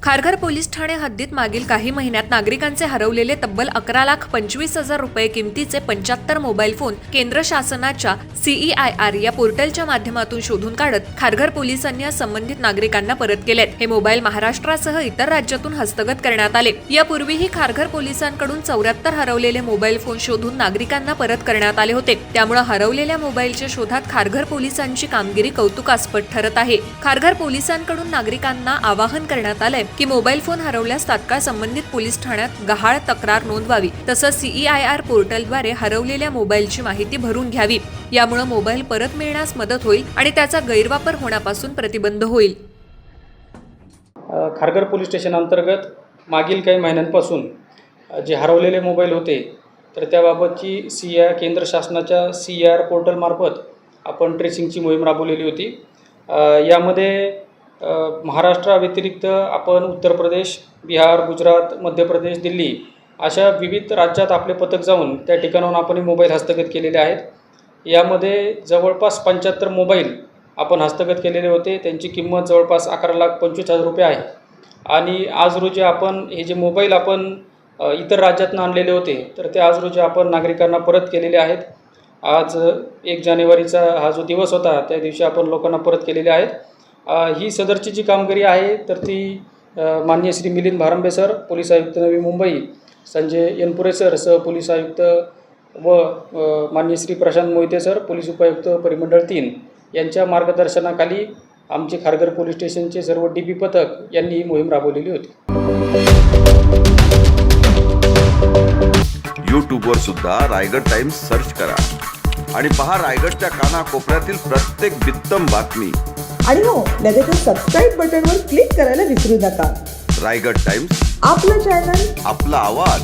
Kharghar police Thane हद्दीत मागील काही महिन्यात नागरिकांचे हरवलेले तब्बल 11,25,000 रुपये किमतीचे 75 मोबाईल फोन केंद्र शासनाच्या CEIR या पोर्टलच्या माध्यमातून शोधून काढत खारघर पोलिसांनी या संबंधित नागरिकांना परत केलेत। हे मोबाईल महाराष्ट्रासह इतर राज्यातून हस्तगत करण्यात आले। यापूर्वीही खारघर पोलिसांकडून 74 हरवलेले मोबाईल फोन शोधून नागरिकांना परत करण्यात आले होते। त्यामुळे हरवलेल्या मोबाईलच्या शोधात खारघर पोलिसांची कामगिरी कौतुकास्पद ठरत आहे। खारघर पोलिसांकडून नागरिकांना आवाहन करण्यात आले की मोबाईल फोन हरवल्यास तात्काळ संबंधित पोलीस ठाण्यात गहाळ तक्रार नोंदवावी, तसंच CEIR पोर्टलद्वारे हरवलेल्या मोबाईलची माहिती भरून घ्यावी। यामुळे मोबाईल परत मिळण्यास मदत होईल आणि त्याचा गैरवापर होण्यापासून प्रतिबंध होईल। खारघर पोलीस स्टेशन अंतर्गत मागील काही महिन्यांपासून जे हरवलेले मोबाईल होते तर त्याबाबतची केंद्र शासनाच्या CEIR पोर्टलमार्फत आपण ट्रेसिंगची मोहीम राबवलेली होती। यामध्ये महाराष्ट्राव्यतिरिक्त आपण उत्तर प्रदेश, बिहार, गुजरात, मध्य प्रदेश, दिल्ली अशा विविध राज्यात आपले पथक जाऊन त्या ठिकाणाहून आपण मोबाईल हस्तगत केलेले आहेत। यामध्ये जवळपास 75 मोबाईल आपण हस्तगत केलेले होते। त्यांची किंमत जवळपास 11,25,000 रुपये आहे। आणि आज रोजी आपण हे जे मोबाईल आपण इतर राज्यातून आणलेले होते तर ते आज रोजी आपण नागरिकांना परत केलेले आहेत। आज 1 जानेवारीचा हा जो दिवस होता त्या दिवशी आपण लोकांना परत केलेले आहेत। ही सदरची जी कामगिरी आहे तर ती माननीय श्री मिलिंद भारंबे सर, पोलीस आयुक्त नवी मुंबई, संजय यनपुरे सर, सह पोलीस आयुक्त व माननीय श्री प्रशांत मोहिते सर, पोलीस उपायुक्त परिमंडळ 3 यांच्या मार्गदर्शनाखाली आमचे खारघर पोलीस स्टेशनचे सर्व DP पथक यांनी ही मोहीम राबवलेली होती। यूट्यूबवर सुद्धा रायगड टाइम्स सर्च करा आणि पहा रायगडच्या कानाकोपऱ्यातील प्रत्येक बित्तम बातमी। आणि हो, लगेच सबस्क्राईब बटनवर क्लिक करायला विसरू नका। रायगड टाइम्स, आपलं चॅनल, आपला आवाज।